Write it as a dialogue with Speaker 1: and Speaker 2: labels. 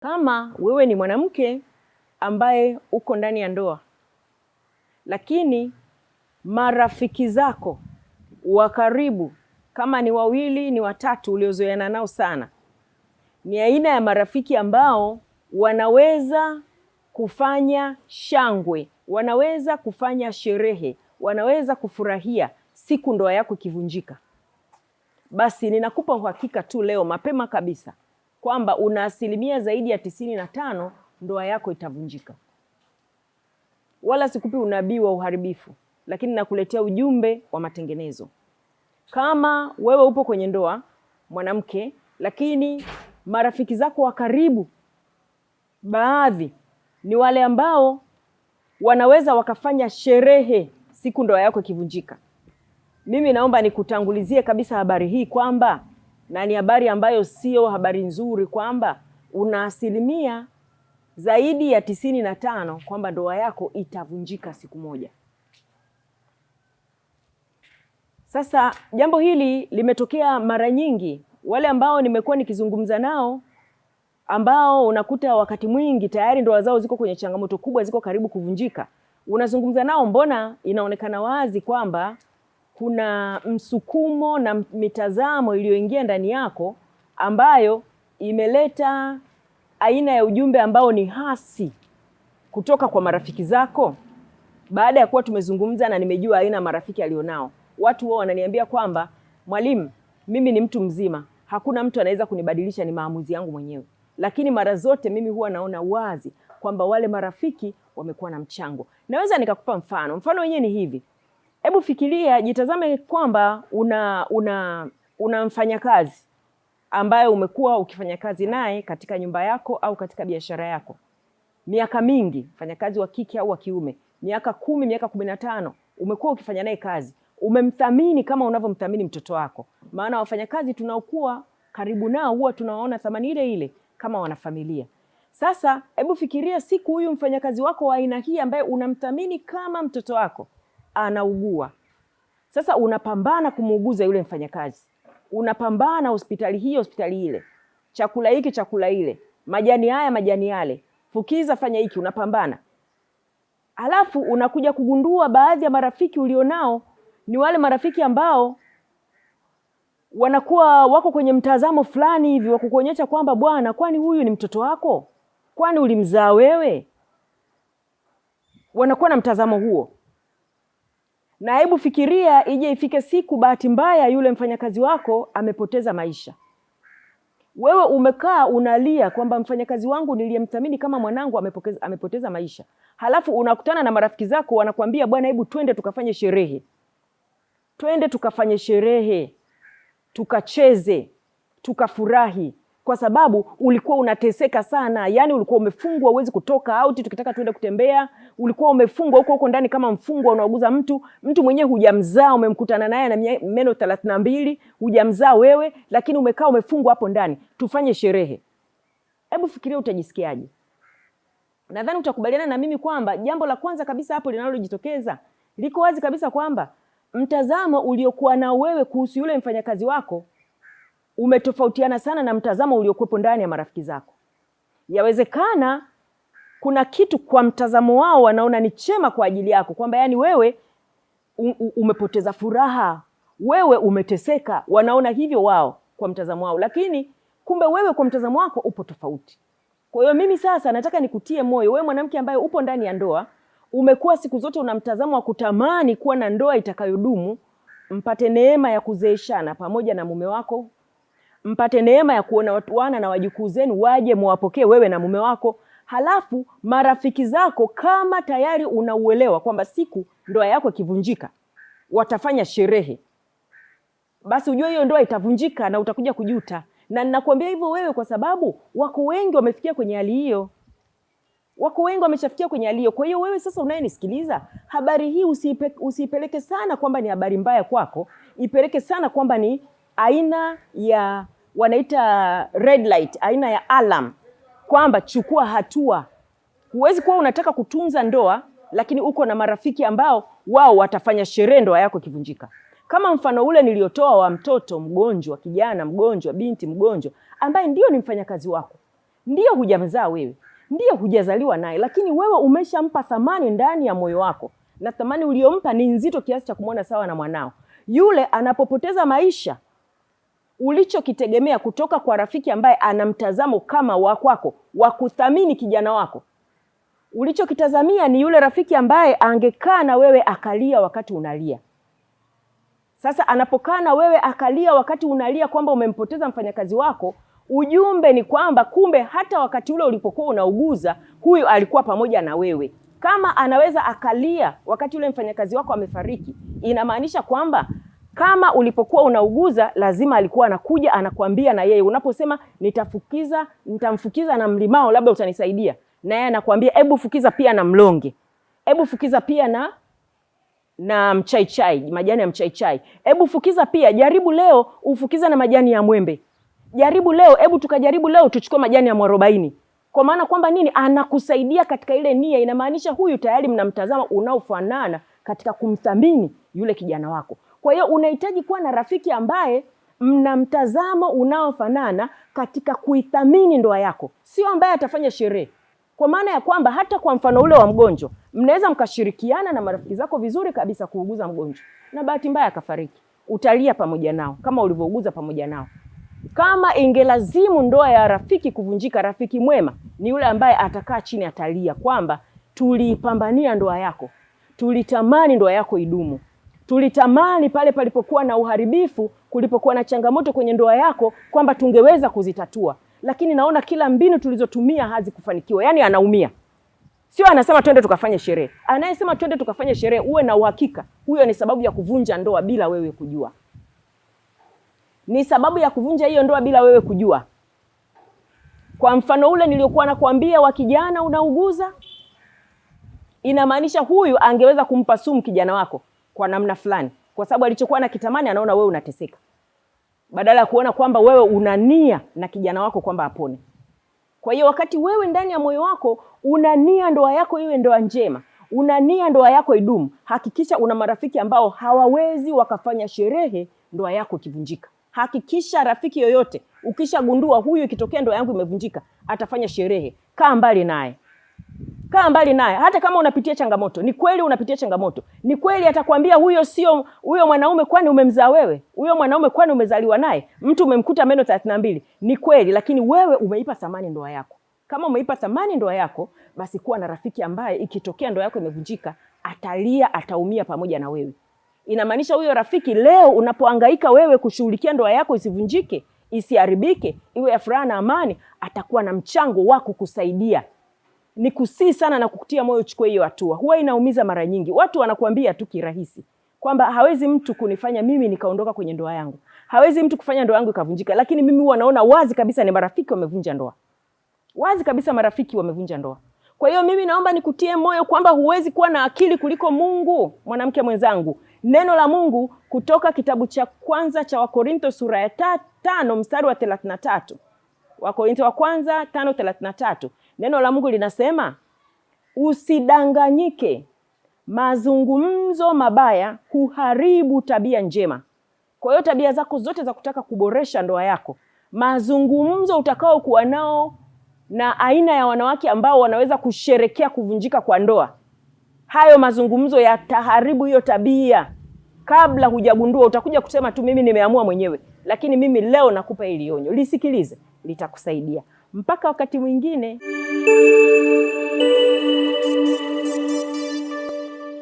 Speaker 1: Kama wewe ni mwanamke ambaye uko ndani ya ndoa, lakini marafiki zako wa karibu, kama ni wawili ni watatu uliozoeana nao sana, ni aina ya marafiki ambao wanaweza kufanya shangwe, wanaweza kufanya sherehe, wanaweza kufurahia siku ndoa yako ikivunjika, basi ninakupa uhakika tu leo mapema kabisa kwamba una asilimia zaidi ya 95 ndoa yako itavunjika. Wala sikupi unabii wa uharibifu, lakini nakuletea ujumbe wa matengenezo. Kama wewe upo kwenye ndoa mwanamke, lakini marafiki zako wa karibu baadhi ni wale ambao wanaweza wakafanya sherehe siku ndoa yako ikivunjika, mimi naomba nikutangulizie kabisa habari hii kwamba, na ni habari ambayo sio habari nzuri, kwamba una asilimia zaidi ya 95 kwamba ndoa yako itavunjika siku moja. Sasa jambo hili limetokea mara nyingi. Wale ambao nimekuwa nikizungumza nao, ambao unakuta wakati mwingi tayari ndoa zao ziko kwenye changamoto kubwa, ziko karibu kuvunjika, unazungumza nao, mbona inaonekana wazi kwamba kuna msukumo na mitazamo iliyoingia ndani yako ambayo imeleta aina ya ujumbe ambao ni hasi kutoka kwa marafiki zako. Baada ya kuwa tumezungumza na nimejua aina ya marafiki alionao, watu wao wananiambia kwamba, mwalimu, mimi ni mtu mzima, hakuna mtu anaweza kunibadilisha, ni maamuzi yangu mwenyewe. Lakini mara zote mimi huwa naona wazi kwamba wale marafiki wamekuwa na mchango. Naweza nikakupa mfano. Mfano wenyewe ni hivi. Hebu fikiria, jitazame kwamba una mfanyakazi ambaye umekuwa ukifanya kazi naye katika nyumba yako au katika biashara yako miaka mingi, mfanyakazi wa kike au wa kiume, miaka 10, miaka 15 umekuwa ukifanya naye kazi. Umemthamini kama unavyomthamini mtoto wako, maana wafanyakazi tunaokuwa karibu nao huwa tunawaona thamani ile ile kama wanafamilia. Sasa hebu fikiria siku huyu mfanyakazi wako wa aina hii ambaye unamthamini kama mtoto wako anaugua. Sasa unapambana kumuuguza yule mfanyakazi, unapambana hospitali hii hospitali ile, chakula hiki chakula ile, majani haya majani yale, fukiza fanya hiki, unapambana. Alafu unakuja kugundua baadhi ya marafiki ulionao ni wale marafiki ambao wanakuwa wako kwenye mtazamo fulani hivi wa kukuonyesha kwamba, bwana, kwani huyu ni mtoto wako? Kwani ulimzaa wewe? Wanakuwa na mtazamo huo. Na hebu fikiria ije ifike siku bahati mbaya yule mfanyakazi wako amepoteza maisha. Wewe umekaa unalia kwamba mfanyakazi wangu niliyemthamini kama mwanangu amepoteza maisha. Halafu unakutana na marafiki zako wanakuambia, bwana, hebu twende tukafanye sherehe. Twende tukafanye sherehe, tukacheze, tukafurahi, kwa sababu ulikuwa unateseka sana. Yani ulikuwa umefungwa, huwezi kutoka out, tukitaka tuende kutembea, ulikuwa umefungwa huko ndani kama mfungwa, unauguza mtu mwenyewe hujamzaa, umemkutana naye na meno 32, hujamzaa wewe, lakini umekaa umefungwa hapo ndani, tufanye sherehe. Hebu fikiria utajisikiaje? Nadhani utakubaliana na mimi kwamba jambo la kwanza kabisa hapo linalojitokeza, liko wazi kabisa kwamba mtazamo uliokuwa na wewe kuhusu yule mfanyakazi wako umetofautiana sana na mtazamo uliokuwepo ndani ya marafiki zako. Yawezekana kuna kitu kwa mtazamo wao wanaona ni chema kwa ajili yako, kwamba yani wewe umepoteza furaha, wewe umeteseka, wanaona hivyo wao kwa mtazamo wao, lakini kumbe wewe kwa mtazamo wako upo tofauti. Kwa hiyo mimi sasa nataka nikutie moyo, wewe mwanamke ambaye upo ndani ya ndoa, umekuwa siku zote una mtazamo wa kutamani kuwa na ndoa itakayodumu, mpate neema ya kuzeeshana pamoja na mume wako, mpate neema ya kuona watu wana na wajukuu zenu waje muwapokee wewe na mume wako. Halafu marafiki zako, kama tayari unauelewa kwamba siku ndoa yako ikivunjika watafanya sherehe, basi ujue hiyo ndoa itavunjika na utakuja kujuta. Na ninakuambia hivyo wewe kwa sababu wako wengi wamefikia kwenye hali hiyo. Wako wengi wameshafikia kwenye hali hiyo. Kwa hiyo wewe sasa unayenisikiliza, habari hii usiipeleke sana kwamba ni habari mbaya kwako, ipeleke sana kwamba ni aina ya wanaita red light, aina ya alarm, kwamba chukua hatua. Huwezi kuwa unataka kutunza ndoa lakini uko na marafiki ambao wao watafanya sherehe ndoa yako ikivunjika. Kama mfano ule niliotoa wa mtoto mgonjwa, kijana mgonjwa, binti mgonjwa, ambaye ndio ni mfanyakazi wako, Ndiyo hujamzaa wewe, ndiyo hujazaliwa naye, lakini wewe umeshampa thamani ndani ya moyo wako, na thamani uliyompa ni nzito kiasi cha kumwona sawa na mwanao. Yule anapopoteza maisha, ulichokitegemea kutoka kwa rafiki ambaye ana mtazamo kama wa kwako, wa kuthamini kijana wako, ulichokitazamia ni yule rafiki ambaye angekaa na wewe akalia wakati unalia. Sasa anapokaa na wewe akalia wakati unalia kwamba umempoteza mfanyakazi wako, ujumbe ni kwamba kumbe hata wakati ule ulipokuwa unauguza, huyu alikuwa pamoja na wewe. Kama anaweza akalia wakati ule mfanyakazi wako amefariki, inamaanisha kwamba kama ulipokuwa unauguza, lazima alikuwa anakuja anakuambia na yeye. Unaposema nitamfukiza na mlimao, labda utanisaidia, na yeye anakuambia hebu fukiza pia na mlonge, hebu fukiza pia na mchaichai, majani ya mchaichai, hebu fukiza pia, jaribu leo ufukiza na majani ya mwembe, jaribu leo, hebu tukajaribu leo tuchukue majani ya mwarobaini. Kwa maana kwamba nini? Anakusaidia katika ile nia. Inamaanisha huyu tayari mnamtazama unaofanana katika kumthamini yule kijana wako. Kwa hiyo unahitaji kuwa na rafiki ambaye mnamtazamo unaofanana katika kuithamini ndoa yako, sio ambaye atafanya sherehe. Kwa maana ya kwamba hata kwa mfano ule wa mgonjwa, mnaweza mkashirikiana na marafiki zako vizuri kabisa kuuguza mgonjwa, na bahati mbaya akafariki, utalia pamoja nao kama ulivyouguza pamoja nao. Kama ingelazimu ndoa ya rafiki kuvunjika, rafiki mwema ni yule ambaye atakaa chini atalia kwamba tuliipambania ndoa yako, tulitamani ndoa yako idumu, tulitamani pale palipokuwa na uharibifu, kulipokuwa na changamoto kwenye ndoa yako, kwamba tungeweza kuzitatua, lakini naona kila mbinu tulizotumia hazikufanikiwa. Yani anaumia. Sio anasema twende tukafanye sherehe. Anayesema twende tukafanye sherehe, uwe na uhakika huyo ni sababu ya kuvunja ndoa bila wewe kujua. Ni sababu ya kuvunja hiyo ndoa bila wewe kujua. Kwa mfano ule niliokuwa nakwambia wa kijana unauguza, inamaanisha huyu angeweza kumpa sumu kijana wako kwa namna fulani, kwa sababu alichokuwa na kitamani anaona wewe unateseka, badala ya kuona kwamba wewe unania na kijana wako kwamba apone. Kwa hiyo wakati wewe ndani ya moyo wako unania ndoa yako iwe ndoa njema, unania ndoa yako idumu, hakikisha una marafiki ambao hawawezi wakafanya sherehe ndoa yako ikivunjika. Hakikisha rafiki yoyote ukishagundua huyu ikitokea ndoa yangu imevunjika atafanya sherehe, kaa mbali naye. Kaa mbali naye. Hata kama unapitia changamoto, ni kweli unapitia changamoto, ni kweli atakwambia huyo sio huyo mwanaume kwani umemzaa wewe, huyo mwanaume kwani umezaliwa naye, mtu umemkuta meno 32, ni kweli, lakini wewe umeipa thamani ndoa yako. Kama umeipa thamani ndoa yako, basi kuwa na rafiki ambaye ikitokea ndoa yako imevunjika atalia, ataumia pamoja na wewe. Inamaanisha huyo rafiki leo unapohangaika wewe kushughulikia ndoa yako isivunjike, isiharibike, iwe ya furaha na amani, atakuwa na mchango wako kusaidia. Ni kusii sana na kukutia moyo uchukue hiyo hatua. Huwa inaumiza mara nyingi. Watu wanakuambia tu kirahisi kwamba hawezi mtu kunifanya mimi nikaondoka kwenye ndoa yangu, hawezi mtu kufanya ndoa yangu ikavunjika, lakini mimi huwa naona wazi kabisa ni marafiki wamevunja ndoa. Wazi kabisa marafiki wamevunja ndoa. Kwa hiyo mimi naomba nikutie moyo kwamba huwezi kuwa na akili kuliko Mungu, mwanamke mwenzangu. Neno la Mungu kutoka kitabu cha kwanza cha Wakorintho sura ya 5 mstari wa 33. Wakorintho wa kwanza 5:33. Neno la Mungu linasema, usidanganyike, mazungumzo mabaya huharibu tabia njema. Kwa hiyo tabia zako zote za kutaka kuboresha ndoa yako, mazungumzo utakao kuwa nao na aina ya wanawake ambao wanaweza kusherekea kuvunjika kwa ndoa, hayo mazungumzo yataharibu hiyo tabia. Kabla hujagundua utakuja kusema tu mimi nimeamua mwenyewe, lakini mimi leo nakupa hili onyo, lisikilize, litakusaidia. Mpaka wakati mwingine.